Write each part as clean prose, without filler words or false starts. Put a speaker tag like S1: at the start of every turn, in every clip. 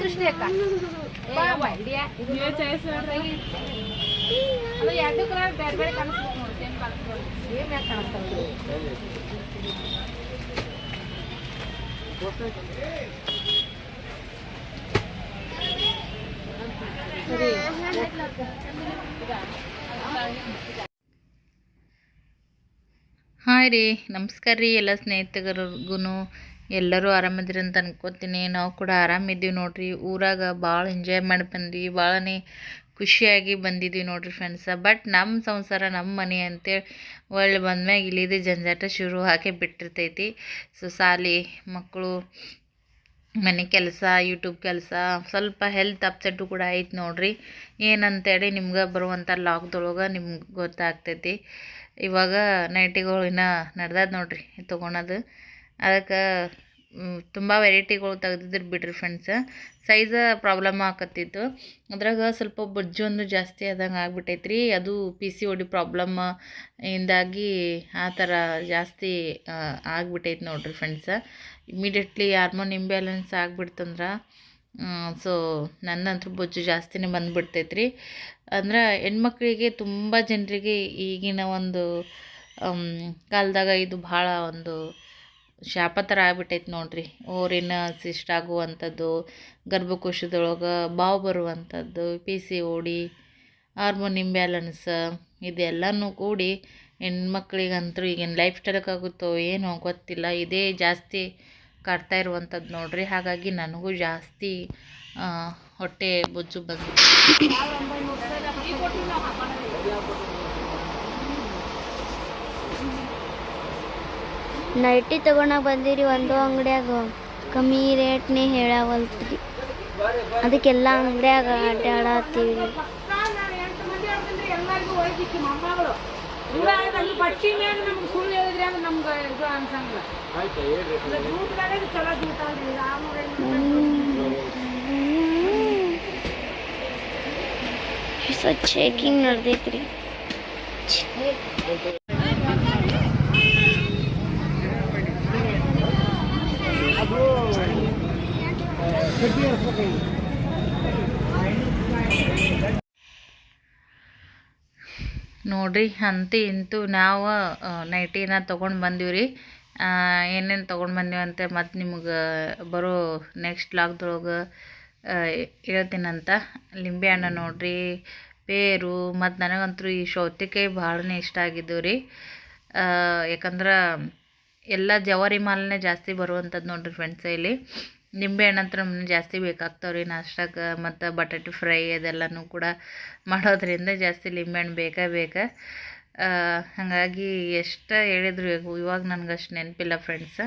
S1: ಸೃಷ್ಟಿ ಅಕ್ಕ ಎರಡು ಕಲರ್ ಬೇರೆ ಬೇರೆ ಕಾಣಿಸ್ಬೇಕು ನೋಡಿ. ಸೇಮ್ ಕಾಣಿಸ್ಬೋದು, ಸೇಮ್ ಯಾಕೆ ಕಾಣಿಸ್ತಾವೆ?
S2: ಹಾಯ್ ರೀ, ನಮಸ್ಕಾರ ರೀ ಎಲ್ಲ ಸ್ನೇಹಿತರಿಗೂ. ಎಲ್ಲರೂ ಆರಾಮದಿರಿ ಅಂತ ಅನ್ಕೋತೀನಿ. ನಾವು ಕೂಡ ಆರಾಮಿದ್ದೀವಿ ನೋಡ್ರಿ. ಊರಾಗ ಭಾಳ ಎಂಜಾಯ್ ಮಾಡಿ ಬಂದ್ವಿ, ಭಾಳನೇ ಖುಷಿಯಾಗಿ ಬಂದಿದ್ದೀವಿ ನೋಡ್ರಿ ಫ್ರೆಂಡ್ಸ. ಬಟ್ ನಮ್ಮ ಸಂಸಾರ ನಮ್ಮ ಮನೆ ಅಂತೇಳಿ ಒಳ್ಳೆ ಬಂದ್ಮ್ಯಾಗ ಇಲ್ಲಿದೆ ಜಂಜಾಟ ಶುರು ಹಾಕಿ ಬಿಟ್ಟಿರ್ತೈತಿ. ಸೊ ಸಾಲಿ ಮಕ್ಕಳು, ಮನೆ ಕೆಲಸ, ಯೂಟ್ಯೂಬ್ ಕೆಲಸ, ಸ್ವಲ್ಪ ಹೆಲ್ತ್ ಅಪ್ಸೆಟ್ಟು ಕೂಡ ಐತೆ ನೋಡ್ರಿ. ಏನಂತೇಳಿ ನಿಮ್ಗೆ ಬರುವಂಥ ಲಾಕ್ದೊಳಗೆ ನಿಮ್ಗೆ ಗೊತ್ತಾಗ್ತೈತಿ. ಇವಾಗ ನೈಟಿಗಳು ಇನ್ನೂ ನಡ್ದದ ನೋಡ್ರಿ ತೊಗೊಳೋದು. ಅದಕ್ಕೆ ತುಂಬ ವೆರೈಟಿಗಳು ತೆಗ್ದಿದ್ರು ಬಿಡ್ರಿ ಫ್ರೆಂಡ್ಸ. ಸೈಜ್ ಪ್ರಾಬ್ಲಮ್ ಆಕತ್ತಿತ್ತು, ಅದ್ರಾಗ ಸ್ವಲ್ಪ ಬೊಜ್ಜೊಂದು ಜಾಸ್ತಿ ಆದಂಗೆ ಆಗ್ಬಿಟ್ಟೈತ್ರಿ. ಅದು PCOD ಪ್ರಾಬ್ಲಮ್ ಇಂದಾಗಿ ಆ ಥರ ಜಾಸ್ತಿ ಆಗ್ಬಿಟ್ಟೈತೆ ನೋಡ್ರಿ ಫ್ರೆಂಡ್ಸ. ಇಮಿಡಿಯೇಟ್ಲಿ ಹಾರ್ಮೋನ್ ಇಂಬ್ಯಾಲೆನ್ಸ್ ಆಗಿಬಿಡ್ತಂದ್ರೆ ಸೊ ನನ್ನಂತೂ ಬೊಜ್ಜು ಜಾಸ್ತಿನೇ ಬಂದುಬಿಡ್ತೈತ್ರಿ. ಅಂದ್ರೆ ಹೆಣ್ಮಕ್ಳಿಗೆ ತುಂಬ ಜನರಿಗೆ ಈಗಿನ ಒಂದು ಕಾಲದಾಗ ಇದು ಭಾಳ ಒಂದು ಶಾಪ ಥರ ಆಗ್ಬಿಟ್ಟೈತೆ ನೋಡ್ರಿ. ಓರಿನ ಸಿಸ್ಟ್ ಆಗುವಂಥದ್ದು, ಗರ್ಭಕೋಶದೊಳಗೆ ಬಾವು ಬರುವಂಥದ್ದು, PCOD, ಹಾರ್ಮೋನ್ ಇಂಬ್ಯಾಲೆನ್ಸ್, ಇದೆಲ್ಲನೂ ಕೂಡಿ ಹೆಣ್ಮಕ್ಳಿಗಂತೂ ಈಗಿನ ಲೈಫ್ ಸ್ಟೈಲ್ಗಾಗುತ್ತೋ ಏನೋ ಗೊತ್ತಿಲ್ಲ, ಇದೇ ಜಾಸ್ತಿ ಕಾಡ್ತಾ ಇರುವಂಥದ್ದು ನೋಡ್ರಿ. ಹಾಗಾಗಿ ನನಗೂ ಜಾಸ್ತಿ ಹೊಟ್ಟೆ ಬೊಜ್ಜು ಬಂದಿದೆ.
S3: ನೈಟಿ ತೊಗೊಳಕ್ಕೆ ಬಂದಿರಿ ಒಂದು ಅಂಗಡಿಯಾಗ, ಕಮ್ಮಿ ರೇಟ್ನೇ ಹೇಳವಲ್ತ್ರಿ. ಅದಕ್ಕೆಲ್ಲ ಅಂಗಡಿಯಾಗ ಅಡ್ಡಾಡತ್ತೀವಿ. ಚೆಕಿಂಗ್ ನಡೆದೈತ್ರಿ.
S2: ನೋಡ್ರಿ, ಅಂತೂ ಇಂತೂ ನಾವು ನೈಟಿನ ತೊಗೊಂಡು ಬಂದೀವಿ. ಏನೇನು ತೊಗೊಂಡು ಬಂದೀವಿ ಅಂತ ಮತ್ತು ನಿಮಗೆ ಬರೋ ನೆಕ್ಸ್ಟ್ ಲಾಗ್ದೊಳಗೆ ಹೇಳ್ತೀನಂತ. ಲಿಂಬೆ ಹಣ್ಣು ನೋಡ್ರಿ, ಪೇರು, ಮತ್ತು ನನಗಂತೂ ಈ ಸೌತೆಕಾಯಿ ಭಾಳನೇ ಇಷ್ಟ ಆಗಿದ್ದವು ರೀ. ಯಾಕಂದ್ರೆ ಎಲ್ಲ ಜವಾರಿ ಮಾಲನೇ ಜಾಸ್ತಿ ಬರುವಂಥದ್ದು ನೋಡ್ರಿ ಫ್ರೆಂಡ್ಸ್. ಇಲ್ಲಿ ನಿಂಬೆ ಹಣ್ಣು ಅಂತ ನಮ್ಗೆ ಜಾಸ್ತಿ ಬೇಕಾಗ್ತಾವೆ ರೀ ನಾಷ್ಟಾಗೆ, ಮತ್ತು ಬಟಾಟೆ ಫ್ರೈ ಅದೆಲ್ಲನೂ ಕೂಡ ಮಾಡೋದ್ರಿಂದ ಜಾಸ್ತಿ ಲಿಂಬೆಹಣ್ಣು ಬೇಕಾ. ಹಾಗಾಗಿ ಎಷ್ಟು ಹೇಳಿದ್ರು ಇವಾಗ ನನಗೆ ಅಷ್ಟು ನೆನಪಿಲ್ಲ ಫ್ರೆಂಡ್ಸ.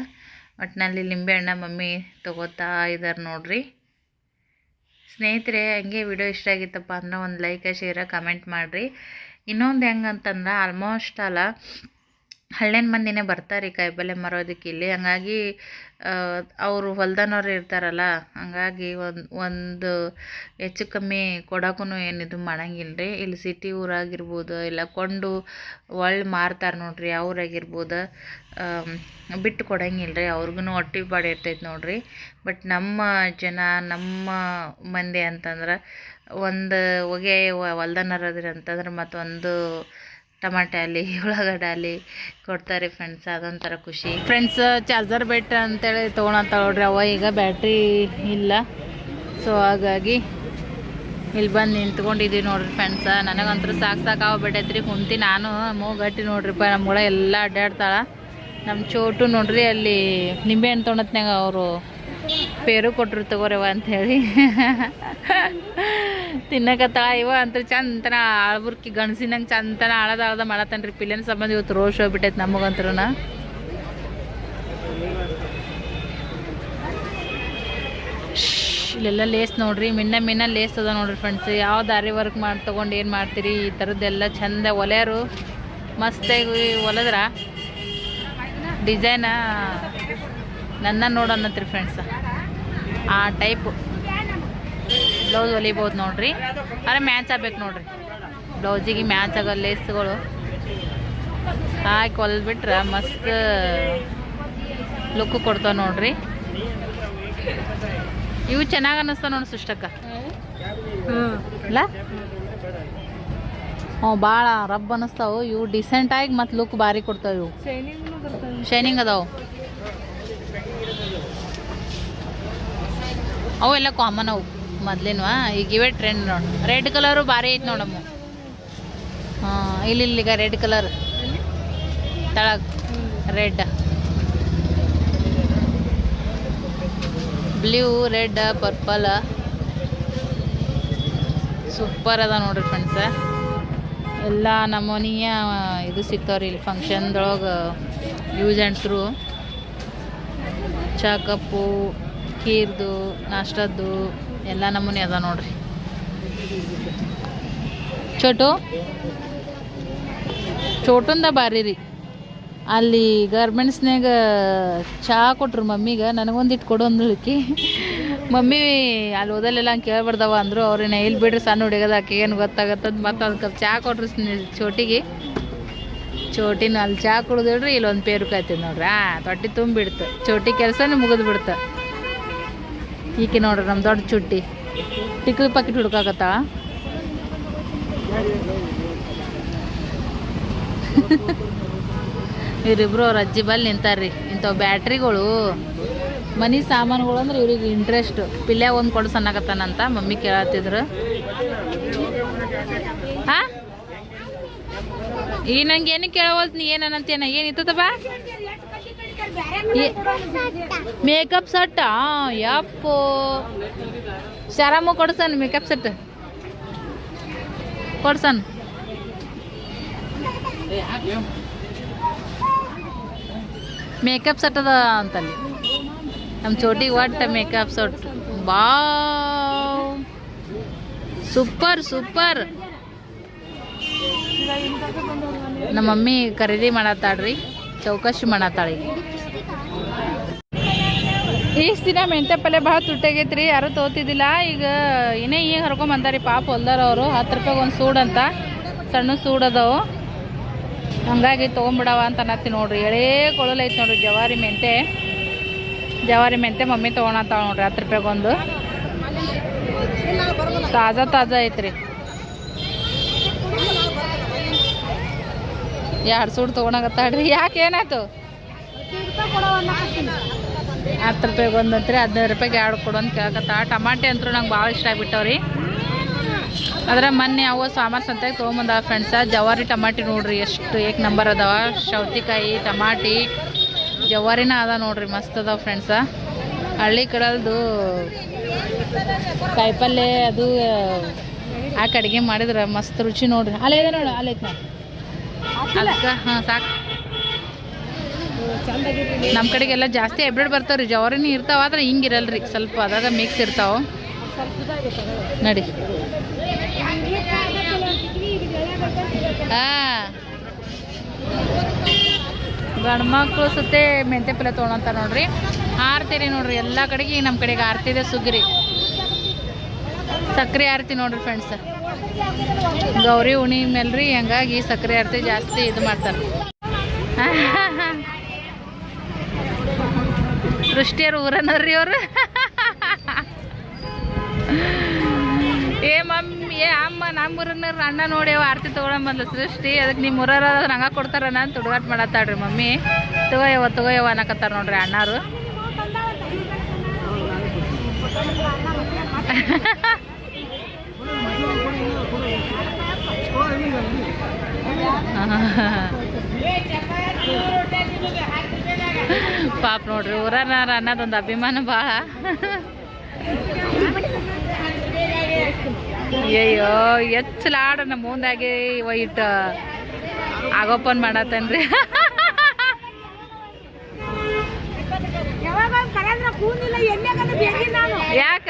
S2: ಒಟ್ಟಿನಲ್ಲಿ ಲಿಂಬೆಹಣ್ಣ ಮಮ್ಮಿ ತೊಗೋತಾ ಇದ್ದಾರೆ ನೋಡ್ರಿ. ಸ್ನೇಹಿತರೆ, ಹಂಗೆ ವಿಡಿಯೋ ಇಷ್ಟ ಆಗಿತ್ತಪ್ಪ ಅಂದ್ರೆ ಒಂದು ಲೈಕ್, ಶೇರ, ಕಮೆಂಟ್ ಮಾಡಿರಿ. ಇನ್ನೊಂದು ಹೆಂಗಂತಂದ್ರೆ ಆಲ್ಮೋಸ್ಟ್ ಅಲ್ಲ ಹಳ್ಳಿನ ಮಂದಿನೇ ಬರ್ತಾರೆ ಕಾಯಿಪಲ್ಯ ಮಾರೋದಕ್ಕೆ ಇಲ್ಲಿ. ಹಂಗಾಗಿ ಅವರು ಹೊಲ್ದನವ್ರು ಇರ್ತಾರಲ್ಲ, ಹಂಗಾಗಿ ಒಂದು ಹೆಚ್ಚು ಕಮ್ಮಿ ಕೊಡೋಕ್ಕೂ ಏನಿದು ಮಾಡಂಗಿಲ್ಲ ರೀ. ಇಲ್ಲಿ ಸಿಟಿ ಊರಾಗಿರ್ಬೋದು, ಇಲ್ಲ ಕೊಂಡು ಒಳ್ಳೆ ಮಾರ್ತಾರೆ ನೋಡ್ರಿ ಅವ್ರಾಗಿರ್ಬೋದು, ಬಿಟ್ಟು ಕೊಡಂಗಿಲ್ಲ ರೀ. ಅವ್ರಿಗೂ ಹೊಟ್ಟೆ ಪಾಡು ಇರ್ತೈತೆ ನೋಡ್ರಿ. ಬಟ್ ನಮ್ಮ ಜನ, ನಮ್ಮ ಮಂದಿ ಅಂತಂದ್ರೆ ಒಂದು ಹೊಗೆ ಹೊಲ್ದನರದ್ರಿ ಅಂತಂದ್ರೆ ಮತ್ತೊಂದು ಟಮಾಟೆ ಅಲ್ಲಿ ಉಳ್ಳಾಗಡ್ಡೆ ಅಲ್ಲಿ ಕೊಡ್ತಾರೆ ಫ್ರೆಂಡ್ಸ್. ಅದೊಂಥರ ಖುಷಿ ಫ್ರೆಂಡ್ಸ್. ಚಾರ್ಜರ್ ಬೆಟ್ ಅಂತೇಳಿ ತೊಗೊಳಂತ ನೋಡ್ರಿ, ಅವ ಈಗ ಬ್ಯಾಟ್ರಿ ಇಲ್ಲ. ಸೊ ಹಾಗಾಗಿ ಇಲ್ಲಿ ಬಂದು ನಿಂತ್ಕೊಂಡಿದ್ದೀವಿ ನೋಡ್ರಿ ಫ್ರೆಂಡ್ಸ. ನನಗಂತೂ ಸಾಕಾಗ್ಬಿಟ್ಟೈತ್ರಿ. ಕುಂತಿ ನಾನು ಗಟ್ಟಿ ನೋಡ್ರಿಪ್ಪ, ನಮ್ಗಳ ಎಲ್ಲ ಅಡ್ಡಾಡ್ತಾಳೆ. ನಮ್ಮ ಚೋಟು ನೋಡ್ರಿ ಅಲ್ಲಿ ನಿಂಬೆಹಣ್ಣು ತೊಗೊಳತ್ನಾಗ ಅವರು ಪೇರು ಕೊಟ್ಟರು ತಗೋರವ ಅಂಥೇಳಿ ತಿನ್ನಕತ್ತಾಳ. ಇವ ಅಂತ ಚಂತನ ಆಳ್ಬುರ್ಕಿ ಗಣಸಿನಂಗೆ ಚಂತನ ಆಳದ ಮಾಡತ್ತನ್ರಿ. ಪಿಲ್ಲಿನ ಸಂಬಂಧ ಇವತ್ತು ರೋಷ್ ಹೋಗ್ಬಿಟ್ಟೈತೆ ನಮಗಂತೂ. ಇಲ್ಲೆಲ್ಲ ಲೇಸ್ ನೋಡ್ರಿ, ಮಿನ್ನ ಲೇಸ್ ಅದ ನೋಡ್ರಿ ಫ್ರೆಂಡ್ಸ್. ಯಾವ ದಾರಿ ವರ್ಕ್ ಮಾಡಿ ತೊಗೊಂಡು ಏನು ಮಾಡ್ತೀರಿ, ಈ ಥರದ್ದೆಲ್ಲ ಚಂದ ಒಲೆಯರು ಮಸ್ತಾಗಿ ಹೊಲದ್ರ ಡಿಸೈನ ನನ್ನ ನೋಡೋಣತ್ರಿ ಫ್ರೆಂಡ್ಸ. ಆ ಟೈಪು ಬ್ಲೌಸ್ ಹೊಲಿಬೋದು ನೋಡ್ರಿ. ಅರೆ ಮ್ಯಾಚ್ ಆಗ್ಬೇಕು ನೋಡ್ರಿ. ಬ್ಲೌಸಿಗೆ ಮ್ಯಾಚ್ ಆಗೋ ಲೇಸ್ಗಳು ಹಾಕಿ ಹೊಲ್ಬಿಟ್ರೆ ಮಸ್ತ್ ಲುಕ್ ಕೊಡ್ತಾವ ನೋಡ್ರಿ. ಇವು ಚೆನ್ನಾಗಿ ಅನ್ನಿಸ್ತಾವ ನೋಡಿ ಸುಷ್ಟಕ್ಕ ಅಲ್ಲ. ಹ್ಞೂ ಭಾಳ ರಬ್ ಅನ್ನಿಸ್ತಾವು ಇವು. ಡಿಸೆಂಟಾಗಿ ಮತ್ತು ಲುಕ್ ಭಾರಿ ಕೊಡ್ತಾವೆ ಇವು. ಶೈನಿಂಗ್ ಅದಾವು. ಅವು ಎಲ್ಲ ಕಾಮನ್ ಅವು ಮೊದ್ಲಿನವ. ಈಗ ಇವೇ ಟ್ರೆಂಡ್ ನೋಡಿ. ರೆಡ್ ಕಲರು ಭಾರಿ ಐತೆ ನೋಡಮ್ಮ. ಹಾಂ ಇಲ್ಲಿಗ ರೆಡ್ ಕಲರ್ ತಳಗ red, blue, red, purple super ಅದ ನೋಡ್ರಿ ಫ್ರೆಂಡ್ಸ. ಎಲ್ಲ ನಮೂನಿಯ ಇದು ಸಿಗ್ತಾವ್ರಿ ಇಲ್ಲಿ ಫಂಕ್ಷನ್ದೊಳಗೆ. ಯೂಸ್ ಆ್ಯಂಡ್ ಥ್ರೂ ಚಾ ಕಪ್ಪು, ಖೀರ್ದು, ನಾಷ್ಟದ್ದು ಎಲ್ಲ ನಮೂನಿ ಅದ ನೋಡ್ರಿ. ಚೋಟುಂದ ಬಾರಿ ರೀ. ಅಲ್ಲಿ ಗಾರ್ಮೆಂಟ್ಸ್ನಾಗ ಚಹಾ ಕೊಟ್ರು ಮಮ್ಮಿಗೆ. ನನಗೊಂದಿಟ್ಟು ಕೊಡು ಅಂದಳಿಕೆ. ಮಮ್ಮಿ ಅಲ್ಲಿ ಓದಲೆಲ್ಲ ಹಂಗೆ ಕೇಳ್ಬಾರ್ದವ ಅಂದರು. ಅವ್ರೇನ ಇಲ್ಲಿ ಬಿಡ್ರಿ ಸಣ್ಣ ಹುಡುಗದ ಆಕೆ ಏನು ಗೊತ್ತಾಗತ್ತದ. ಮತ್ತು ಒಂದು ಕಪ್ ಚಹಾ ಕೊಟ್ರು ಚೋಟಿಗೆ. ಚೋಟಿನ ಅಲ್ಲಿ ಚಹಾ ಕುಡಿದ್ರಿ ಇಲ್ಲೊಂದು ಪೇರು ಕಾಯ್ತದೆ ನೋಡ್ರಿ. ತೊಟ್ಟಿ ತುಂಬಿಡ್ತು. ಚೋಟಿ ಕೆಲಸನೇ ಮುಗಿದು ಬಿಡ್ತು. ಈಕೆ ನೋಡ್ರಿ ನಮ್ಮ ದೊಡ್ಡ ಚುಟ್ಟಿ ಟಿಕ್ಲಿ ಪಾಕಿಟ್ ಹುಡ್ಕಾಕತ್ತ. ಇವರಿಬ್ರು ಅವ್ರ ಅಜ್ಜಿ ಬಲ್ಲಿ ನಿಂತಾರ್ರಿ. ಇಂಥವು ಬ್ಯಾಟ್ರಿಗಳು ಮನೆ ಸಾಮಾನುಗಳು ಅಂದ್ರೆ ಇವ್ರಿಗೆ ಇಂಟ್ರೆಸ್ಟ್. ಪಿಲ್ಯ ಒಂದು ಕೊಡು ಸಣ್ಣಕತ್ತಾನಂತ ಮಮ್ಮಿ ಕೇಳತ್ತಿದ್ರು. ಹಾಂ ಈಗ ನಂಗೆ ಏನು ಕೇಳವಲ್ತು. ನೀ ಏನಂತೇನ ಏನಿತ್ತದ ಬಾ ಮೇಕಪ್ ಸೆಟ್. ಯಪ್ಪೋ ಶರಾಮು ಕೊಡ್ಸನ್ ಮೇಕಪ್ ಸೆಟ್ ಕೊಡ್ಸನ್. ಮೇಕಪ್ ಸೆಟ್ ಅದ ಅಂತಲ್ಲಿ ನಮ್ಮ ಚೋಟಿಗೆ ಒಟ್ಟು ಮೇಕಪ್ ಸೆಟ್. ಬಾ ಸೂಪರ್ ಸೂಪರ್. ನಮ್ಮ ಮಮ್ಮಿ ಖರೀದಿ ಮಾಡತ್ತಾಳ್ರಿ, ಚೌಕಾಶಿ ಮಾಡತ್ತಾಳಿ. ಇಷ್ಟು ದಿನ ಮೆಂತ್ಯ ಪಲ್ಯ ಭಾಳ ತುಟ್ಟಾಗೈತ್ರಿ, ಯಾರೂ ತೋತಿದ್ದಿಲ್ಲ. ಈಗ ಈಗ ಹರ್ಕೊಂಬಂದಾರಿ ಪಾಪ ಹೊಲ್ದಾರ ಅವರು. 10 ರೂಪಾಯಿಗೆ ಒಂದು ಸೂಡು ಅಂತ, ಸಣ್ಣ ಸೂಡು ಅದಾವು. ಹಂಗಾಗಿ ತೊಗೊಂಬಿಡವ ಅಂತ ಅನ್ನತ್ತಿ ನೋಡ್ರಿ. ಎಳೇ ಕೊಳಲೈತೆ ನೋಡ್ರಿ ಜವಾರಿ ಮೆಂತೆ ಮಮ್ಮಿ ತೊಗೊಳತ್ತಾಳ ನೋಡ್ರಿ. 10 ರೂಪಾಯಿಗೆ ಒಂದು ತಾಜಾ ಐತ್ರಿ. 2 ಸೂಡು ತೊಗೊಳಕತ್ತಾಳ್ರಿ. ಯಾಕೆ ಏನಾಯ್ತು? 10 ರೂಪಾಯಿಗೆ ಒಂದು ಅಂತ್ರಿ, 15 ರೂಪಾಯಿಗೆ 2 ಕೊಡು ಅಂತ ಕೇಳಕತ್ತ. ಟಮಾಟೆ ಅಂತೂ ನಂಗೆ ಭಾಳ ಇಷ್ಟ ಆಗಿಬಿಟ್ಟವ್ರಿ. ಅದ್ರ ಮೊನ್ನೆ ಅವ ಸಾಮಾರು ಸಂತೆಗೆ ತೊಗೊಂಬಂದವ ಫ್ರೆಂಡ್ಸ. ಜವಾರಿ ಟಮಾಟಿ ನೋಡ್ರಿ ಎಷ್ಟು ಏಕ್ ನಂಬರ್ ಅದಾವ. ಸೌತಿಕಾಯಿ, ಟಮಾಟಿ, ಜವಾರಿನ ಅದ ನೋಡ್ರಿ, ಮಸ್ತ್ ಅದಾವ ಫ್ರೆಂಡ್ಸ. ಹಳ್ಳಿ ಕಡಲ್ದು ಕಾಯಿಪಲ್ಯ ಅದು ಹಾಕಿ ಅಡುಗೆ ಮಾಡಿದ್ರೆ ಮಸ್ತ್ ರುಚಿ ನೋಡ್ರಿ. ಅಲ್ಲೇ ಇದೆ ನೋಡಿ, ಅಲ್ಲೈತೆ ನೋಡಿ ಅದಕ್ಕೆ. ಹಾಂ ಸಾಕು. ನಮ್ಮ ಕಡೆಗೆಲ್ಲ ಜಾಸ್ತಿ ಹೈಬ್ರಿಡ್ ಬರ್ತಾವ್ರಿ. ಜವಾರಿನೂ ಇರ್ತಾವ, ಆದ್ರೆ ಹಿಂಗಿರಲ್ರಿ, ಸ್ವಲ್ಪ ಅದಾಗ ಮಿಕ್ಸ್ ಇರ್ತಾವ ನೋಡಿ. ಹಾಂ ಗಂಡ್ಮಕ್ಳು ಸುತ್ತೆ ಮೆಂತ್ಯ ಪಲ್ಯ ತೊಗೊಳಂತ ನೋಡ್ರಿ. ಆರ್ತಿರಿ ನೋಡ್ರಿ ಎಲ್ಲ ಕಡೆಗೆ. ಈಗ ನಮ್ಮ ಕಡೆಗೆ ಆರ್ತಿದೆ ಸುಗ್ರಿ, ಸಕ್ರೆ ಆರತಿ ನೋಡ್ರಿ ಫ್ರೆಂಡ್ಸ್. ಗೌರಿ ಉಣಿ ಮೇಲ್ರಿ, ಹಂಗಾಗಿ ಸಕ್ರೆ ಆರತಿ ಜಾಸ್ತಿ ಇದು ಮಾಡ್ತಾರೆ. ಸೃಷ್ಟಿಯರು ಊರನವ್ರಿ ಅವರು. ಅಮ್ಮ ನಮ್ಮ ಊರನ್ನವ್ರು ಅಣ್ಣ ನೋಡಿ ಅವ ಆರತಿ ತೊಗೊಳಂಬಂದ್ಲು ಸೃಷ್ಟಿ. ಅದಕ್ಕೆ ನಿಮ್ಮ ಊರವ್ರು ಹಂಗೆ ಕೊಡ್ತಾರಣ್ಣ ಅಂತ ಹುಡುಗಾಟ ಮಾಡತ್ತಾಳ್ರಿ ಮಮ್ಮಿ. ತಗೋಯವ ಅನ್ನಕತ್ತಾರ ನೋಡ್ರಿ ಅಣ್ಣಾರು. ಪಾಪ ನೋಡ್ರಿ ಊರನ್ನಾರ ಅನ್ನೋದೊಂದು ಅಭಿಮಾನ ಭಾಳ. ಅಯ್ಯೋ ಎಚ್ಚಲಾಡ ನಮ್ಮ ಮುಂದಾಗಿ ಇಟ್ಟು ಆಗೋಪನ್ ಮಾಡತ್ತನ್ರಿ. ಯಾಕ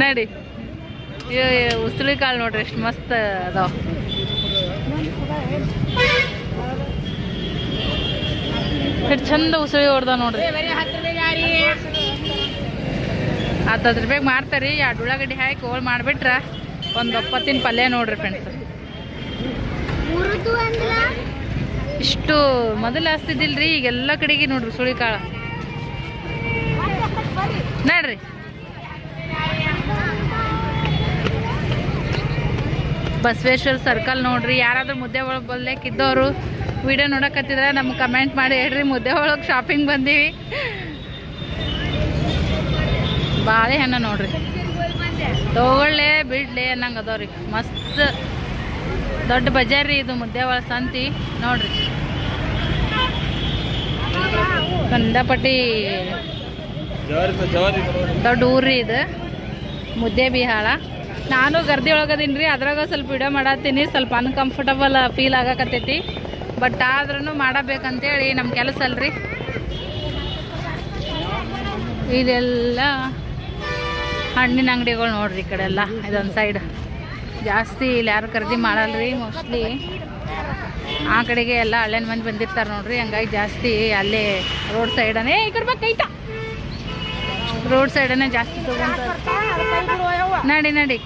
S2: ನಡಿ. ಉಸುಳಿ ಕಾಳು ನೋಡ್ರಿ ಎಷ್ಟು ಮಸ್ತ್ ಅದಾವ. ಎಷ್ಟು ಚಂದ ಉಸುಳಿ ಹೊಡ್ದ ನೋಡ್ರಿ. 10 ರೂಪಾಯಿಗೆ ಮಾರ್ತಾರೆ. 2 ಉಳ್ಳಾಗಡ್ಡಿ ಹಾಕಿ ಹೋಳು ಮಾಡಿಬಿಟ್ರೆ ಒಂದು ಒಪ್ಪತ್ತಿನ ಪಲ್ಯ ನೋಡ್ರಿ ಫ್ರೆಂಡ್ಸ್. ಇಷ್ಟು ಮೊದಲು ಹಚ್ತಿದ್ದಿಲ್ರಿ, ಈಗೆಲ್ಲ ಕಡೆಗೆ ನೋಡ್ರಿ ಸುಳಿ ಕಾಳು ನೋಡ್ರಿ. ಬಸವೇಶ್ವರ ಸರ್ಕಲ್ ನೋಡ್ರಿ. ಯಾರಾದ್ರೂ ಮುದ್ದೆ ಒಳಗೆ ಬಲ್ಲೇಕಿದ್ದವರು ವಿಡಿಯೋ ನೋಡಕತ್ತಿದ್ರೆ ನಮ್ಗೆ ಕಮೆಂಟ್ ಮಾಡಿ ಹೇಳ್ರಿ. ಮುದ್ದೆ ಒಳಗೆ ಶಾಪಿಂಗ್ ಬಂದೀವಿ. ಬಾಳೆಹಣ್ಣು ನೋಡ್ರಿ, ತಗೊಳ್ಳೆ ಬಿಡ್ಲಿ ಅನ್ನಂಗೆ ಅದಾವ್ರಿ. ಮಸ್ತ್ ದೊಡ್ಡ ಬಜಾರ್ ರೀ ಇದು, ಮುದ್ದೆ ಒಳ ಸಂತಿ ನೋಡ್ರಿ. ಕಂಡಪಟ್ಟಿ ದೊಡ್ಡ ಊರ್ರಿ ಇದು, ಮುದ್ದೆ ಬಿಹಾಳ. ನಾನು ಗರ್ದಿ ಒಳಗದೀನಿ ರೀ, ಅದ್ರಾಗ ಸ್ವಲ್ಪ ವಿಡಿಯೋ ಮಾಡತ್ತೀನಿ. ಸ್ವಲ್ಪ ಅನ್ಕಂಫರ್ಟಬಲ್ ಫೀಲ್ ಆಗಕತ್ತೈತಿ, ಬಟ್ ಆದ್ರೂ ಮಾಡಬೇಕಂತೇಳಿ ನಮ್ಮ ಕೆಲಸ ಅಲ್ರಿ. ಇದೆಲ್ಲ ಹಣ್ಣಿನ ಅಂಗಡಿಗಳು ನೋಡ್ರಿ ಈ ಕಡೆ ಎಲ್ಲ. ಇದೊಂದು ಸೈಡ್ ಜಾಸ್ತಿ ಇಲ್ಲಿ ಯಾರು ಖರೀದಿ ಮಾಡಲ್ರಿ, ಮೋಸ್ಟ್ಲಿ ಆ ಕಡೆಗೆ ಎಲ್ಲ ಹಳ್ಳಿನ ಮಂದಿ ಬಂದಿರ್ತಾರೆ ನೋಡ್ರಿ. ಹಂಗಾಗಿ ಜಾಸ್ತಿ ಅಲ್ಲೇ ರೋಡ್ ಸೈಡನೇ, ಈ ಕಡೆ ಕೈತಾ ರೋಡ್ ಸೈಡನೇ ಜಾಸ್ತಿ ತಗೊಂತಾರೆ. ನಡಿ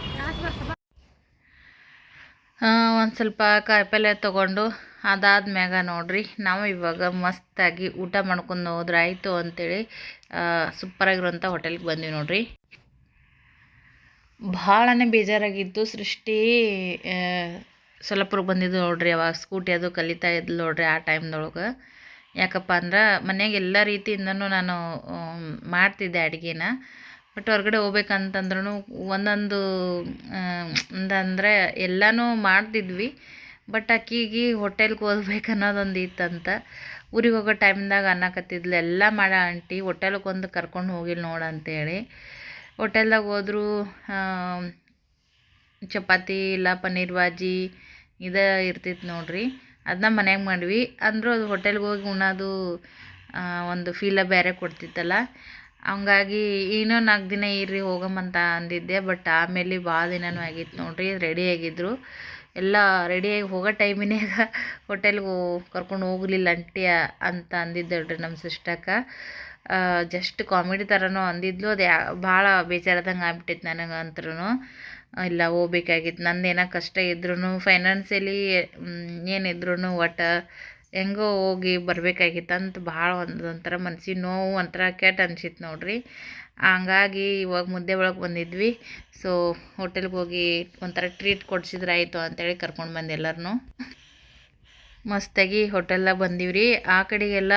S2: ಒಂದು ಸ್ವಲ್ಪ ಕಾಯಿಪಲ್ಯ ತೊಗೊಂಡು ಅದಾದ್ಮ್ಯಾಗ ನೋಡ್ರಿ ನಾವು ಇವಾಗ ಮಸ್ತಾಗಿ ಊಟ ಮಾಡ್ಕೊಂಡು ಹೋದ್ರೆ ಆಯಿತು ಅಂತೇಳಿ ಸೂಪರಾಗಿರೋಂಥ ಹೋಟೆಲ್ಗೆ ಬಂದ್ವಿ ನೋಡ್ರಿ. ಭಾಳನೇ ಬೇಜಾರಾಗಿತ್ತು. ಸೃಷ್ಟಿ ಸೊಲ್ಲಾಪುರಕ್ಕೆ ಬಂದಿದ್ದು ನೋಡ್ರಿ. ಅವಾಗ ಸ್ಕೂಟಿ ಅದು ಕಲಿತಾ ಇದ್ಲು ನೋಡ್ರಿ ಆ ಟೈಮ್ದೊಳಗೆ. ಯಾಕಪ್ಪ ಅಂದ್ರೆ ಮನೆಯಾಗ ಎಲ್ಲ ರೀತಿಯಿಂದನೂ ನಾನು ಮಾಡ್ತಿದ್ದೆ ಅಡುಗೆನ. ಬಟ್ ಹೊರಗಡೆ ಹೋಗ್ಬೇಕಂತಂದ್ರೂ ಒಂದೊಂದು ಅಂದರೆ ಎಲ್ಲನೂ ಮಾಡ್ತಿದ್ವಿ. ಬಟ್ ಆಕಿಗೆ ಹೋಟೆಲ್ಗೆ ಹೋಗ್ಬೇಕು ಅನ್ನೋದೊಂದು ಇತ್ತಂತ. ಊರಿಗೆ ಹೋಗೋ ಟೈಮ್ದಾಗ ಅನ್ನಕತ್ತಿದ್ಲು, ಎಲ್ಲ ಮಾಡ ಆಂಟಿ ಹೋಟೆಲ್ಗೆ ಒಂದು ಕರ್ಕೊಂಡು ಹೋಗಿಲ್ಲ ನೋಡು ಅಂತೇಳಿ. ಹೋಟೆಲ್ದಾಗ ಹೋದ್ರು ಚಪಾತಿ ಇಲ್ಲ ಪನ್ನೀರ್ ಬಾಜಿ ಇದು ಇರ್ತಿತ್ತು ನೋಡ್ರಿ. ಅದನ್ನ ಮನ್ಯಾಗ ಮಾಡ್ವಿ. ಅಂದರೂ ಅದು ಹೋಟೆಲ್ಗೆ ಹೋಗಿ ಉಣ್ಣೋದು ಒಂದು ಫೀಲ ಬೇರೆ ಕೊಡ್ತಿತ್ತಲ್ಲ. ಹಂಗಾಗಿ ಇನ್ನೂ 4 ದಿನ ಇರ್ರಿ ಹೋಗಮ್ಮಂತ ಅಂದಿದ್ದೆ. ಬಟ್ ಆಮೇಲೆ ಭಾಳ ದಿನವೂ ಆಗಿತ್ತು ನೋಡ್ರಿ. ರೆಡಿ ಆಗಿದ್ರು ಎಲ್ಲ. ರೆಡಿಯಾಗಿ ಹೋಗೋ ಟೈಮಿನಾಗ ಹೋಟೆಲ್ಗೆ ಕರ್ಕೊಂಡು ಹೋಗಲಿಲ್ಲ ಅಂಟಿ ಅಂತ ಅಂದಿದ್ದಳ್ರಿ ನಮ್ಮ ಸಿಸ್ಟಕ್ಕ. ಜಸ್ಟ್ ಕಾಮಿಡಿ ಥರನೂ ಅಂದಿದ್ಲು. ಅದು ಭಾಳ ಬೇಜಾರದಂಗೆ ಆಗ್ಬಿಟ್ಟಿತ್ತು ನನಗೆ ಅಂತರೂ. ಇಲ್ಲ ಹೋಗ್ಬೇಕಾಗಿತ್ತು. ನಂದೇನೋ ಕಷ್ಟ ಇದ್ರೂ ಫೈನಾನ್ಸಿಯಲಿ ಏನಿದ್ರೂ ಒಟ್ಟು ಹೆಂಗೋ ಹೋಗಿ ಬರಬೇಕಾಗಿತ್ತು ಅಂತ ಭಾಳ ಒಂಥರ ಮನ್ಸಿಗೆ ನೋವು, ಒಂಥರ ಕೆಟ್ಟ ಅನ್ಸಿತ್ತು ನೋಡ್ರಿ. ಹಂಗಾಗಿ ಇವಾಗ ಮುದ್ದೆ ಒಳಗೆ ಬಂದಿದ್ವಿ. ಸೊ ಹೋಟೆಲ್ಗೆ ಹೋಗಿ ಒಂಥರ ಟ್ರೀಟ್ ಕೊಡಿಸಿದ್ರೆ ಆಯಿತು ಅಂತೇಳಿ ಕರ್ಕೊಂಡು ಬಂದು ಎಲ್ಲರನ್ನೂ ಮಸ್ತಾಗಿ ಹೋಟೆಲ್ದಾಗ ಬಂದೀವ್ರಿ. ಆ ಕಡೆಗೆಲ್ಲ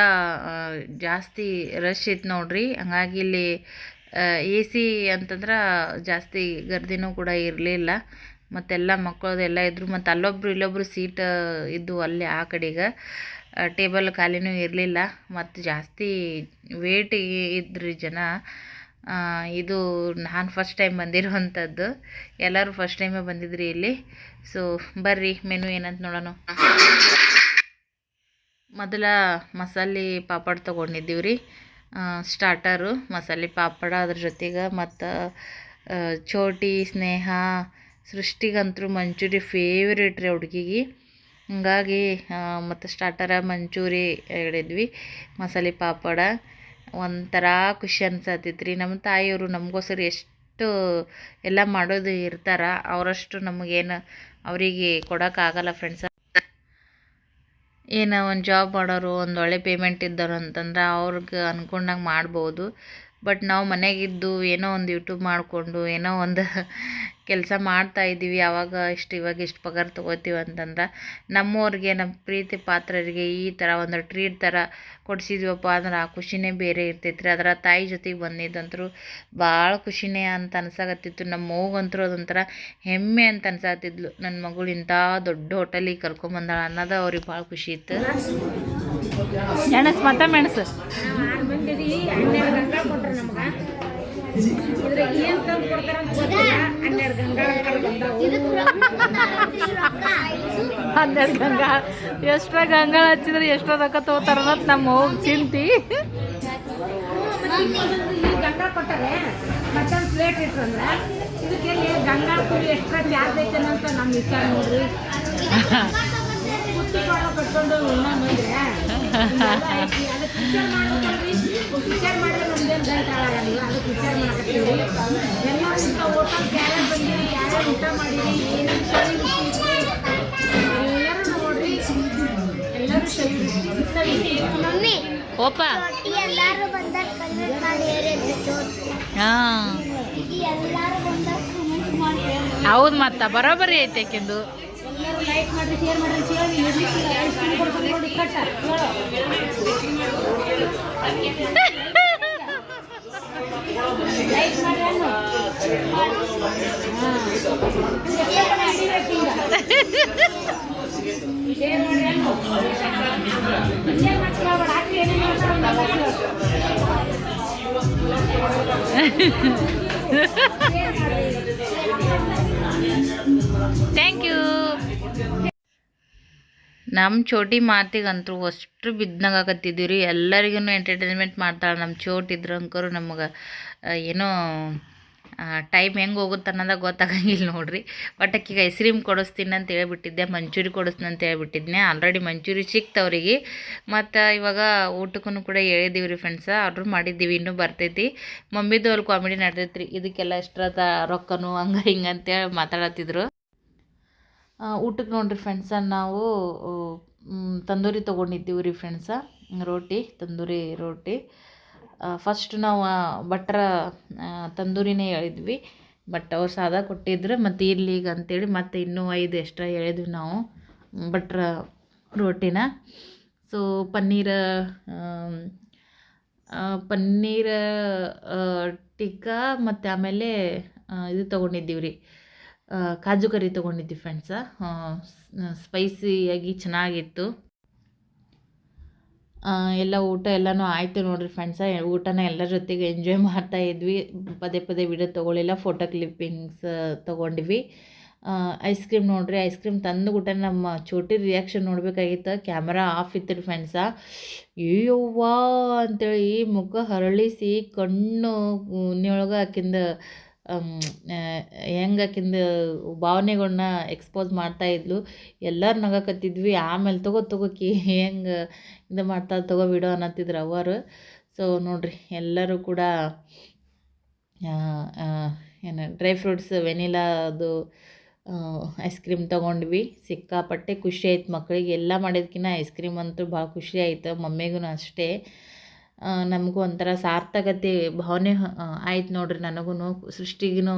S2: ಜಾಸ್ತಿ ರಶ್ ಇತ್ತು ನೋಡ್ರಿ. ಹಂಗಾಗಿ ಇಲ್ಲಿ AC ಅಂತಂದ್ರೆ ಜಾಸ್ತಿ ಗರ್ದಿನೂ ಕೂಡ ಇರಲಿಲ್ಲ. ಮತ್ತೆಲ್ಲ ಮಕ್ಕಳದೆಲ್ಲ ಇದ್ದರು. ಮತ್ತು ಅಲ್ಲೊಬ್ರು ಇಲ್ಲೊಬ್ರು ಸೀಟ್ ಇದ್ದು ಅಲ್ಲಿ ಆ ಕಡೆಗೆ. ಟೇಬಲ್ ಖಾಲಿನೂ ಇರಲಿಲ್ಲ. ಮತ್ತು ಜಾಸ್ತಿ ವೇಟ್ ಇದ್ರಿ ಜನ. ಇದು ನಾನು ಫಸ್ಟ್ ಟೈಮ್ ಬಂದಿರುವಂಥದ್ದು. ಎಲ್ಲರೂ ಫಸ್ಟ್ ಟೈಮೇ ಬಂದಿದ್ರಿ ಇಲ್ಲಿ. ಸೊ ಬರ್ರಿ ಮೆನು ಏನಂತ ನೋಡೋಣ. ಮೊದಲ ಮಸಾಲೆ ಪಾಪಡ್ ತೊಗೊಂಡಿದ್ದೀವಿ ರೀ. ಸ್ಟಾರ್ಟರು ಮಸಾಲೆ ಪಾಪಡ, ಅದ್ರ ಜೊತೆಗೆ ಮತ್ತು ಚೋಟಿ, ಸ್ನೇಹ, ಸೃಷ್ಟಿಗಂತೂ ಮಂಚೂರಿ ಫೇವ್ರೇಟ್ ರೀ ಹುಡುಗಿಗೆ. ಹಂಗಾಗಿ ಮತ್ತು ಸ್ಟಾರ್ಟರ ಮಂಚೂರಿ ಹೇಳಿದ್ವಿ. ಮಸಾಲೆ ಪಾಪಡ ಒಂಥರ ಖುಷಿ ಅನ್ಸತ್ತಿತ್ತು ರೀ. ನಮ್ಮ ತಾಯಿಯವರು ನಮಗೋಸ್ಕರ ಎಷ್ಟು ಎಲ್ಲ ಮಾಡೋದು ಇರ್ತಾರೆ, ಅವರಷ್ಟು ನಮಗೇನು ಅವರಿಗೆ ಕೊಡೋಕ್ಕಾಗಲ್ಲ ಫ್ರೆಂಡ್ಸ್. ಏನೋ ಒಂದು ಜಾಬ್ ಮಾಡೋರು, ಒಂದು ಒಳ್ಳೆ ಪೇಮೆಂಟ್ ಇದ್ದವರು ಅಂತಂದ್ರೆ ಅವ್ರಿಗೆ ಅಂದ್ಕೊಂಡಂಗೆ ಮಾಡ್ಬೋದು. ಬಟ್ ನಾವು ಮನೆಗಿದ್ದು ಏನೋ ಒಂದು ಯೂಟ್ಯೂಬ್ ಮಾಡಿಕೊಂಡು ಏನೋ ಒಂದು ಕೆಲಸ ಮಾಡ್ತಾಯಿದ್ದೀವಿ. ಆವಾಗ ಇವಾಗ ಇಷ್ಟು ಪಗಾರ ತೊಗೋತೀವಿ ಅಂತಂದ್ರೆ ನಮ್ಮವ್ರಿಗೆ, ನಮ್ಮ ಪ್ರೀತಿ ಪಾತ್ರರಿಗೆ ಈ ಥರ ಒಂದು ಟ್ರೀಟ್ ಥರ ಕೊಡಿಸಿದ್ವಪ್ಪ ಅಂದ್ರೆ ಆ ಖುಷಿನೇ ಬೇರೆ ಇರ್ತೈತೆ ರೀ. ಅದರ ತಾಯಿ ಜೊತೆಗೆ ಬಂದಿದ್ದಂತರೂ ಭಾಳ ಖುಷಿನೇ ಅಂತ ಅನ್ಸಾಕತ್ತಿತ್ತು. ನಮ್ಮ ಮಗುಗಂತರೂ ಅದೊಂಥರ ಹೆಮ್ಮೆ ಅಂತ ಅನ್ಸಾತಿದ್ಲು. ನನ್ನ ಮಗಳು ಇಂಥ ದೊಡ್ಡ ಹೋಟೆಲಿಗೆ ಕರ್ಕೊಂಬಂದಾಳ ಅನ್ನೋದು ಅವ್ರಿಗೆ ಭಾಳ ಖುಷಿ ಇತ್ತು. ಮೆಣಸು ಮತ್ತು ಮೆಣಸು
S1: ಏನು ತಂದು ಕೊಡ್ತಾರಂತ ಗೊತ್ತಿಲ್ಲ. 12
S2: ಗಂಗಾಳ ಎಷ್ಟೋ ಗಂಗಾಳ ಹಚ್ಚಿದ್ರೆ ಎಷ್ಟೋ ರೊಕ್ಕ ತೊಗೋತಾರ ಅನ್ನೋದು ನಮ್ಮ ಹೋಗಿ ಚಿಂತಿ.
S1: ಗಂಗಾಳ ಕೊಟ್ಟಾರೆ ಮತ್ತೊಂದು ಪ್ಲೇಟ್ ಇಟ್ರಂದ್ರೆ ಇದಕ್ಕೆ ಗಂಗಾಳ ಕೂಲಿ ಎಕ್ಸ್ಟ್ರಾ ಚಾರ್ಜ್ ಐತೆ ಅಂತ ನಮ್ಮ ವಿಚಾರ ನೋಡ್ರಿ. ಕಟ್ಕೊಂಡು ಬಂದ್ರೆ ಅದಕ್ಕೆ ವಿಚಾರ ಮಾಡ್ಬೇಕಲ್ರಿ. ವಿಚಾರ ಮಾಡಿದ್ರೆ ನಮ್ದೇನು ಗಂಟೆ ಹಾಳಾಗಲ್ಲ. ಅದಕ್ಕೆ ವಿಚಾರ ಮಾಡಕತ್ತೀವಿ. ಬಂದೀವಿ ಎಲ್ಲ ಇಂಥ ಹೋಟೆಲ್ಗೆ ಯಾರ್ಯಾರು ಬಂದಿರಿ ಯಾರ್ಯಾರು ಊಟ ಮಾಡಿರಿ ಏನೇನು ಸವಿ ಎಲ್ಲರೂ ನೋಡ್ರಿ ಎಲ್ಲರೂ ಸವಿ
S3: ಮಮ್ಮಿ
S2: ಓಪ
S3: ಎಲ್ಲಾರು ಬಂದಾಗ ಕಮೆಂಟ್ ಮಾಡಿ ಹೇಳಿದ್ರು
S2: ಹಾಂ
S3: ಎಲ್ಲಾರು ಬಂದಾಗ ಕಮೆಂಟ್ ಮಾಡಿ
S2: ಹೌದು ಮತ್ತೆ ಬರೋಬ್ಬರಿ ಐತೆ ಯಾಕೆಂದು
S1: ಎಲ್ಲರೂ ಲೈಕ್ ಮಾಡಿರಿ ಶೇರ್ ಮಾಡಿರಿ ಅಂತ ಹೇಳಿ ಇರ್ಲಿಕ್ಕೆ ಐಸ್ ಕ್ರೀಮ್ ಕೊಡ್ಕೊಂಡು ನೋಡಿ ಕಟ್ಟ ಲೈಕ್ ಮಾಡಿ ಅನ್ನು ಶೇರ್ ಮಾಡಿ ಅನ್ನು ಶೇರ್ ಮಾಡ್ಕೊಳ್ಳೋಣ ಹಾಕಿ ಏನೇನು
S2: ಥ್ಯಾಂಕ್ ಯು. ನಮ್ಮ ಚೋಟಿ ಮಾತಿಗಂತೂ ಅಷ್ಟು ಬಿದ್ದಂಗಾಗತ್ತಿದ್ದೀವಿ ರೀ. ಎಲ್ಲರಿಗೂ ಎಂಟರ್ಟೈನ್ಮೆಂಟ್ ಮಾಡ್ತಾಳೆ ನಮ್ಮ ಚೋಟ್ ಇದ್ರಂಕರು ನಮಗೆ ಏನೋ ಟೈಮ್ ಹೆಂಗೆ ಹೋಗುತ್ತೆ ಅನ್ನೋದಾಗ ಗೊತ್ತಾಗಂಗಿಲ್ಲ ನೋಡ್ರಿ. ಬಟ್ ಆಕಿಗೆ ಐಸ್ ಕ್ರೀಮ್ ಕೊಡಿಸ್ತೀನಿ ಅಂತ ಹೇಳ್ಬಿಟ್ಟಿದ್ದೆ, ಮಂಚೂರಿ ಕೊಡಿಸ್ತೀನಿ ಅಂತ ಹೇಳ್ಬಿಟ್ಟಿದ್ದೆ. ಆಲ್ರೆಡಿ ಮಂಚೂರಿ ಸಿಕ್ತವ್ರಿಗೆ. ಮತ್ತು ಇವಾಗ ಊಟಕ್ಕೂ ಕೂಡ ಹೇಳಿದ್ದೀವಿ ರೀ ಫ್ರೆಂಡ್ಸ, ಆರ್ಡ್ರ್ ಮಾಡಿದ್ದೀವಿ, ಇನ್ನೂ ಬರ್ತೈತಿ. ಮಮ್ಮಿದು ಅಲ್ಲಿ ಕಾಮಿಡಿ ನಡ್ದೈತಿ ರೀ, ಇದಕ್ಕೆಲ್ಲ ಎಷ್ಟರ ರೊಕ್ಕನು ಹಂಗೆ ಹಿಂಗೆ ಅಂತೇಳಿ ಮಾತಾಡತ್ತಿದ್ರು. ಊಟಕ್ಕೆ ನೋಡಿರಿ ಫ್ರೆಂಡ್ಸ, ನಾವು ತಂದೂರಿ ತೊಗೊಂಡಿದ್ದೀವಿ ರೀ ಫ್ರೆಂಡ್ಸ, ತಂದೂರಿ ರೋಟಿ. ಫಸ್ಟ್ ನಾವು ಭಟ್ರ ತಂದೂರಿನೇ ಹೇಳಿದ್ವಿ, ಬಟ್ ಅವ್ರು ಸಾದಾ ಕೊಟ್ಟಿದ್ರು. ಮತ್ತು ಇರ್ಲಿಗೆ ಅಂತೇಳಿ ಮತ್ತು ಇನ್ನೂ 5 ಎಕ್ಸ್ಟ್ರಾ ಹೇಳಿದ್ವಿ ನಾವು ಭಟ್ರ ರೋಟಿನ. ಸೊ ಪನ್ನೀರ್ ಟಿಕ್ಕಾ ಮತ್ತು ಆಮೇಲೆ ಇದು ತೊಗೊಂಡಿದ್ದೀವಿ ರೀ, ಕಾಜು ಕರಿ ತೊಗೊಂಡಿದ್ವಿ ಫ್ರೆಂಡ್ಸ. ಸ್ಪೈಸಿಯಾಗಿ ಚೆನ್ನಾಗಿತ್ತು. ಎಲ್ಲ ಊಟ ಎಲ್ಲನೂ ಆಯಿತು ನೋಡಿರಿ ಫ್ರೆಂಡ್ಸ. ಊಟನ ಎಲ್ಲರ ಜೊತೆಗೆ ಎಂಜಾಯ್ ಮಾಡ್ತಾ ಇದ್ವಿ. ಪದೇ ಪದೇ ವಿಡಿಯೋ ತೊಗೊಳ್ಳಿಲ್ಲ, ಫೋಟೋ ಕ್ಲಿಪ್ಪಿಂಗ್ಸ್ ತೊಗೊಂಡ್ವಿ. ಐಸ್ ಕ್ರೀಮ್ ನೋಡಿರಿ, ಐಸ್ ಕ್ರೀಮ್ ತಂದು ಊಟ ನಮ್ಮ ಚೋಟಿ ರಿಯಾಕ್ಷನ್ ನೋಡಬೇಕಾಗಿತ್ತು. ಕ್ಯಾಮ್ರಾ ಆಫ್ ಇತ್ತು ರೀ ಫ್ರೆಂಡ್ಸ. ಅಯ್ಯವ್ವಾ ಅಂತೇಳಿ ಮುಖ ಹರಳಿಸಿ ಕಣ್ಣು ನೀಳೊಳಗೆ ಆಕಿಂದ ಹೆಂಗೆ ಆಕಿಂದ ಭಾವನೆಗಳನ್ನ ಎಕ್ಸ್ಪೋಸ್ ಮಾಡ್ತಾಯಿದ್ಲು. ಎಲ್ಲರೂ ನಗಕತ್ತಿದ್ವಿ. ಆಮೇಲೆ ತಗೋಕಿ ಹೆಂಗೆ ಇದು ಮಾಡ್ತಾ ತಗೋ ಬಿಡೋ ಅನ್ನತ್ತಿದ್ರು ಅವರು. ಸೊ ನೋಡಿರಿ, ಎಲ್ಲರೂ ಕೂಡ ಏನು ಡ್ರೈ ಫ್ರೂಟ್ಸ್ ವೆನಿಲಾದು ಐಸ್ ಕ್ರೀಮ್ ತೊಗೊಂಡ್ವಿ. ಸಿಕ್ಕಾಪಟ್ಟೆ ಖುಷಿ ಆಯ್ತು ಮಕ್ಕಳಿಗೆ. ಎಲ್ಲ ಮಾಡಿದ್ಕಿನ್ನ ಐಸ್ ಕ್ರೀಮ್ ಅಂತೂ ಭಾಳ ಖುಷಿ ಆಯ್ತು, ಮಮ್ಮಿಗೂ ಅಷ್ಟೇ. ನಮಗೂ ಒಂಥರ ಸಾರ್ಥಕತೆ ಭಾವನೆ ಆಯ್ತು ನೋಡ್ರಿ. ನನಗೂ ಸೃಷ್ಟಿಗೂ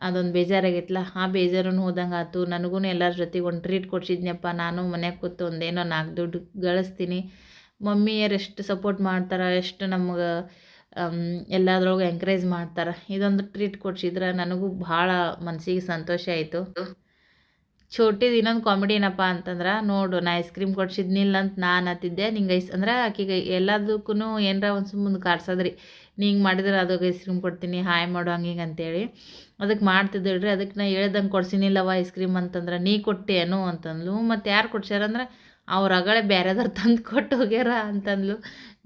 S2: ಅದೊಂದು ಬೇಜಾರಾಗೈತಲ್ಲ, ಆ ಬೇಜಾರನ್ನು ಹೋದಂಗೆ ಆಯ್ತು. ನನಗೂ ಎಲ್ಲರ ಜೊತೆಗೆ ಒಂದು ಟ್ರೀಟ್ ಕೊಡ್ಸಿದ್ನಪ್ಪ, ನಾನು ಮನ್ಯಾಗ ಕೂತು ಒಂದೇನೋ 4 ದುಡ್ಡು ಗಳಿಸ್ತೀನಿ. ಮಮ್ಮಿಯರು ಎಷ್ಟು ಸಪೋರ್ಟ್ ಮಾಡ್ತಾರೆ, ಎಷ್ಟು ನಮಗೆ ಎಲ್ಲದ್ರೊಳಗೆ ಎಂಕರೇಜ್ ಮಾಡ್ತಾರೆ. ಇದೊಂದು ಟ್ರೀಟ್ ಕೊಡ್ಸಿದ್ರೆ ನನಗೂ ಭಾಳ ಮನಸ್ಸಿಗೆ ಸಂತೋಷ ಆಯಿತು. ಚೋಟಿದು ಇನ್ನೊಂದು ಕಾಮಿಡಿ ಏನಪ್ಪ ಅಂತಂದ್ರೆ, ನೋಡು ನಾ ಐಸ್ ಕ್ರೀಮ್ ಕೊಡ್ಸಿದ್ನಿಲ್ಲ ಅಂತ ನಾನು ಹತ್ತಿದ್ದೆ, ನಿಂಗೆ ಅಂದ್ರೆ ಆಕೆಗೆ ಎಲ್ಲದಕ್ಕೂ ಏನರ ಒಂದು ಸುಮ್ಮನೆ ಕಾರ್ಸೋದ್ರಿ, ನೀ ಹಿಂಗೆ ಮಾಡಿದ್ರೆ ಅದಕ್ಕೆ ಐಸ್ ಕ್ರೀಮ್ ಕೊಡ್ತೀನಿ, ಹಾಯ್ ಮಾಡು ಹಂಗೆ ಹಿಂಗೆ ಅಂತೇಳಿ ಅದಕ್ಕೆ ಮಾಡ್ತಿದ್ದಳ್ರಿ. ಅದಕ್ಕೆ ನಾ ಹೇಳ್ದಂಗೆ ಕೊಡ್ಸಿನಿಲ್ಲವ ಐಸ್ ಕ್ರೀಮ್ ಅಂತಂದ್ರೆ, ನೀ ಕೊಟ್ಟೇನು ಅಂತಂದ್ಲು. ಮತ್ತು ಯಾರು ಕೊಡ್ಸ್ಯಾರಂದ್ರೆ ಅವ್ರು ಅಗಳೇ ಬೇರೆದವ್ರು ತಂದು ಕೊಟ್ಟು ಹೋಗ್ಯಾರ ಅಂತಂದ್ಲು.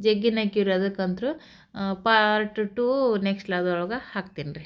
S2: ಜಗ್ಗಿನ ಕ್ಯೂರಿ. ಅದಕ್ಕಂತೂ ಪಾರ್ಟ್ 2 ನೆಕ್ಸ್ಟ್ ಲಾದೊಳಗೆ ಹಾಕ್ತೀನಿ ರೀ.